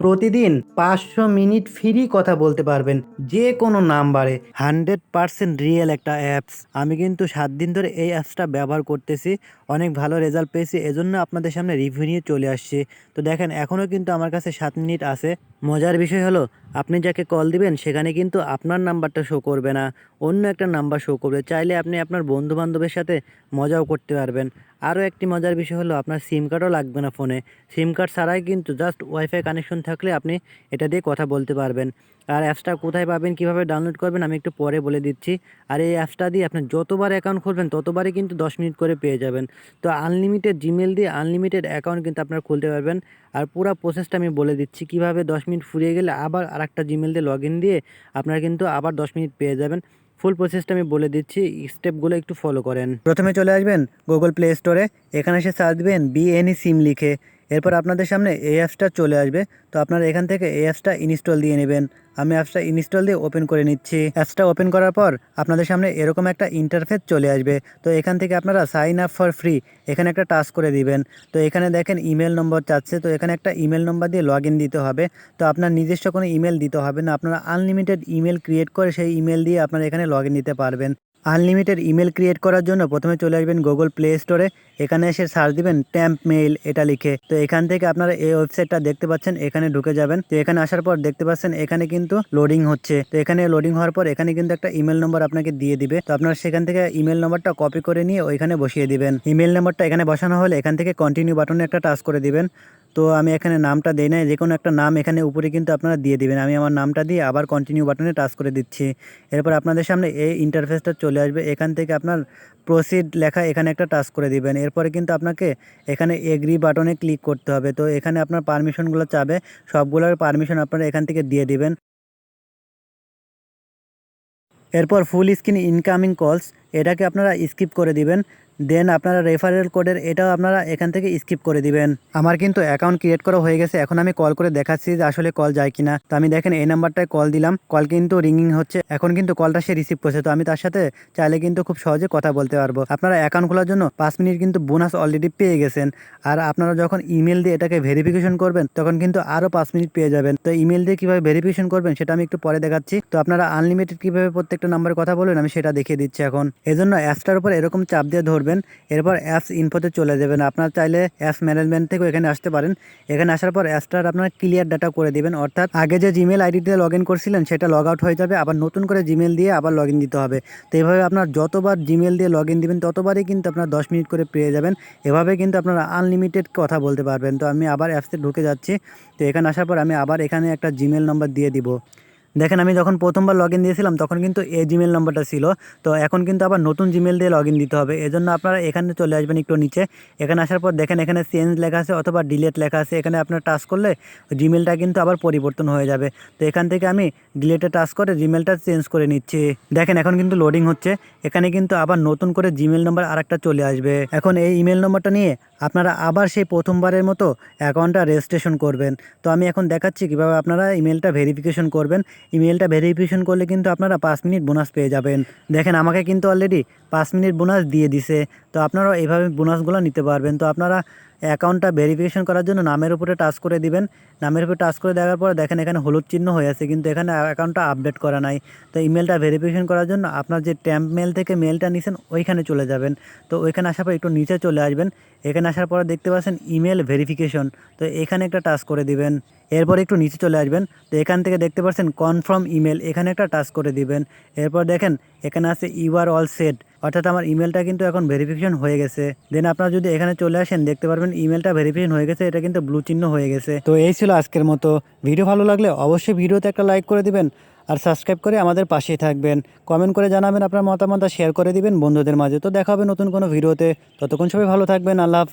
প্রতিদিন 500 minute free কথা বলতে পারবেন যে কোনো নাম্বারে। 100% রিয়েল একটা অ্যাপস। আমি কিন্তু 7 দিন ধরে এই অ্যাপসটা ব্যবহার করতেছি, অনেক ভালো রেজাল্ট পেয়েছি, এজন্য আপনাদের সামনে রিভিউ নিয়ে চলে আসছি। তো দেখেন এখনও কিন্তু আমার কাছে 7 মিনিট আছে। মজার বিষয় হলো আপনি যাকে কল দিবেন সেখানে কিন্তু আপনার নাম্বারটা শো করবে না, অন্য একটা নাম্বার শো করবে। চাইলে আপনি আপনার বন্ধু বান্ধবের সাথে মজাও করতে পারবেন। আরও একটি মজার বিষয় হলো আপনার সিম কার্ডও লাগবে না ফোনে। সিম কার্ড ছাড়াই কিন্তু জাস্ট ওয়াইফাই কানেকশন থাকলে আপনি এটা দিয়ে কথা বলতে পারবেন। আর অ্যাপসটা কোথায় পাবেন, কীভাবে ডাউনলোড করবেন আমি একটু পরে বলে দিচ্ছি। আর এই অ্যাপসটা দিয়ে আপনি যতবার অ্যাকাউন্ট খুলবেন ততবারই কিন্তু 10 মিনিট করে পেয়ে যাবেন। তো আনলিমিটেড জিমেল দিয়ে আনলিমিটেড অ্যাকাউন্ট কিন্তু আপনারা খুলতে পারবেন। আর পুরো প্রসেসটা আমি বলে দিচ্ছি কীভাবে 10 মিনিট ফুরিয়ে গেলে আবার আরেকটা জিমেল দিয়ে লগ ইন দিয়ে আপনারা কিন্তু আবার 10 মিনিট পেয়ে যাবেন। ফুল প্রসেসটা আমি বলে দিচ্ছি, স্টেপগুলো একটু ফলো করেন। প্রথমে চলে আসবেন গুগল প্লে স্টোরে, এখানে এসে সার্চ দিবেন বিএনই সিম লিখে। এরপর আপনাদের সামনে এই অ্যাপসটা চলে আসবে। তো আপনারা এখান থেকে এই অ্যাপসটা ইনস্টল দিয়ে নেবেন। আমি অ্যাপসটা ইনস্টল দিয়ে ওপেন করে নিচ্ছি। অ্যাপসটা ওপেন করার পর আপনাদের সামনে এরকম একটা ইন্টারফেস চলে আসবে। তো এখান থেকে আপনারা সাইন আপ ফর ফ্রি এখানে একটা টাচ করে দিবেন। তো এখানে দেখেন ইমেল নম্বর চাচ্ছে, তো এখানে একটা ইমেল নম্বর দিয়ে লগ ইন দিতে হবে। তো আপনার নিজস্ব কোনো ইমেল দিতে হবে না, আপনারা আনলিমিটেড ইমেল ক্রিয়েট করে সেই ইমেল দিয়ে আপনারা এখানে লগ ইন দিতে পারবেন। আনলিমিটেড ইমেল ক্রিয়েট করার জন্য প্রথমে চলে আসবেন গুগল প্লে স্টোরে, এখানে এসে সার্চ দিবেন ট্যাম্প মেইল এটা লিখে। তো এখান থেকে আপনারা এই ওয়েবসাইটটা দেখতে পাচ্ছেন, এখানে ঢুকে যাবেন। তো এখানে আসার পর দেখতে পাচ্ছেন এখানে কিন্তু লোডিং হচ্ছে। তো এখানে লোডিং হওয়ার পর এখানে কিন্তু একটা ইমেল নম্বর আপনাকে দিয়ে দিবে। তো আপনারা সেখান থেকে ইমেল নম্বরটা কপি করে নিয়ে ওইখানে বসিয়ে দিবেন। ইমেল নম্বরটা এখানে বসানো হলে এখান থেকে কন্টিনিউ বাটনে একটা টাচ করে দিবেন। তো আমি এখানে নামটা দেই নাই, যে কোনো একটা নাম এখানে উপরে কিন্তু আপনারা দিয়ে দিবেন। আমি আমার নামটা দিয়ে আবার কন্টিনিউ বাটনে টাচ করে দিচ্ছি। এরপর আপনাদের সামনে এই ইন্টারফেসটা চলে আসবে। এখান থেকে আপনার প্রসিড লেখা এখানে একটা টাচ করে দিবেন। এরপরে কিন্তু আপনাকে এখানে এগ্রি বাটনে ক্লিক করতে হবে। তো এখানে আপনার পারমিশনগুলো চাবে, সবগুলোর পারমিশন আপনারা এখান থেকে দিয়ে দিবেন। এরপর ফুল স্ক্রিন ইনকামিং কলস এটাকে আপনারা স্কিপ করে দিবেন। দেন আপনারা রেফারেল কোডের এটাও আপনারা এখান থেকে স্কিপ করে দিবেন। আমার কিন্তু অ্যাকাউন্ট ক্রিয়েট করা হয়ে গেছে, এখন আমি কল করে দেখাচ্ছি যে আসলে কল যায় কিনা। তো আমি দেখেন এই নাম্বারটায় কল দিলাম, কল কিন্তু রিংইং হচ্ছে, এখন কিন্তু কলটা সে রিসিভ করছে। তো আমি তার সাথে চাইলে কিন্তু খুব সহজে কথা বলতে পারবো। আপনারা অ্যাকাউন্ট খোলার জন্য 5 মিনিট কিন্তু বোনাস অলরেডি পেয়ে গেছেন। আর আপনারা যখন ইমেল দিয়ে এটাকে ভেরিফিকেশন করবেন তখন কিন্তু আরও 5 মিনিট পেয়ে যাবেন। তো ইমেল দিয়ে কীভাবে ভেরিফিকেশন করবেন সেটা আমি একটু পরে দেখাচ্ছি। তো আপনারা আনলিমিটেড কীভাবে প্রত্যেকটা নাম্বারে কথা বলবেন আমি সেটা দেখিয়ে দিচ্ছি এখন। এজন্য অ্যাপসটার উপর এরকম চাপ দিয়ে ধরবেন, এরপর অ্যাপস ইনফোতে চলে যাবেন। আপনার চাইলে অ্যাপস ম্যানেজমেন্ট থেকেও এখানে আসতে পারেন। এখানে আসার পর অ্যাপসটার আপনার ক্লিয়ার ডাটা করে দিবেন, অর্থাৎ আগে যে জিমেল আইডি দিয়ে লগ ইন করছিলেন সেটা লগ আউট হয়ে যাবে, আবার নতুন করে জিমেল দিয়ে আবার লগ ইন দিতে হবে। তো এইভাবে আপনার যতবার জিমেল দিয়ে লগ ইন দিবেন ততবারই কিন্তু আপনার 10 মিনিট করে পেয়ে যাবেন। এভাবে কিন্তু আপনারা আনলিমিটেড কথা বলতে পারবেন। তো আমি আবার অ্যাপসে ঢুকে যাচ্ছি। তো এখানে আসার পর আমি আবার এখানে একটা জিমেল নাম্বার দিয়ে দিব। দেখেন আমি যখন প্রথমবার লগ ইন দিয়েছিলাম তখন কিন্তু এই জিমেল নাম্বারটা ছিল। তো এখন কিন্তু আবার নতুন জিমেল দিয়ে লগ ইন দিতে হবে। এজন্য আপনারা এখানে চলে আসবেন একটু নিচে। এখানে আসার পর দেখেন এখানে চেঞ্জ লেখা আছে অথবা ডিলেট লেখা আছে, এখানে আপনার টাচ করলে জিমেলটা কিন্তু আবার পরিবর্তন হয়ে যাবে। তো এখান থেকে আমি ডিলেটে টাচ করে জিমেলটা চেঞ্জ করে নিচ্ছি। দেখেন এখন কিন্তু লোডিং হচ্ছে, এখানে কিন্তু আবার নতুন করে জিমেল নাম্বার আরেকটা চলে আসবে। এখন এই ইমেল নম্বরটা নিয়ে আপনারা আবার সেই প্রথমবারের মতো অ্যাকাউন্টটা রেজিস্ট্রেশন করবেন। তো আমি এখন দেখাচ্ছি কীভাবে আপনারা ইমেলটা ভেরিফিকেশন করবেন। ইমেলটা ভেরিফিকেশন করলে কিন্তু আপনারা 5 মিনিট বোনাস পেয়ে যাবেন। দেখেন আমাকে কিন্তু অলরেডি 5 মিনিট বোনাস দিয়ে দিছে। তো আপনারাও এইভাবে বোনাসগুলো নিতে পারবেন। তো আপনারা অ্যাকাউন্টটা ভেরিফিকেশন করার জন্য নামের উপরে টাচ করে দিবেন। নামের উপরে টাচ করে দেওয়ার পর দেখেন এখানে হলুদ চিহ্ন হয়ে আছে, কিন্তু এখানে অ্যাকাউন্টটা আপডেট করা নাই। তো ইমেলটা ভেরিফিকেশন করার জন্য আপনার যে ট্যাম্প মেল থেকে মেলটা নিছেন ওইখানে চলে যাবেন। তো ওইখানে আসার পর একটু নিচে চলে আসবেন। এখানে আসার পর দেখতে পাচ্ছেন ইমেল ভেরিফিকেশন, তো এখানে একটা টাচ করে দিবেন। এরপর একটু নিচে চলে আসবেন। তো এখান থেকে দেখতে পাচ্ছেন কনফার্ম ইমেল, এখানে একটা টাচ করে দিবেন। এরপর দেখেন এখানে আছে ইউ আর অল সেট, অর্থাৎ আমার ইমেলটা কিন্তু এখন ভেরিফিকেশন হয়ে গেছে। দেন আপনারা যদি এখানে চলে আসেন দেখতে পারবেন ইমেলটা ভেরিফিকেশন হয়ে গেছে, এটা কিন্তু ব্লু চিহ্ন হয়ে গেছে। তো এই ছিল আজকের মতো ভিডিও। ভালো লাগলে অবশ্যই ভিডিওতে একটা লাইক করে দিবেন আর সাবস্ক্রাইব করে আমাদের পাশেই থাকবেন। কমেন্ট করে জানাবেন আপনার মতামত, শেয়ার করে দিবেন বন্ধুদের মাঝে। তো দেখা হবে নতুন কোনো ভিডিওতে, ততক্ষণ সবাই ভালো থাকবেন। আল্লাহ হাফেজ।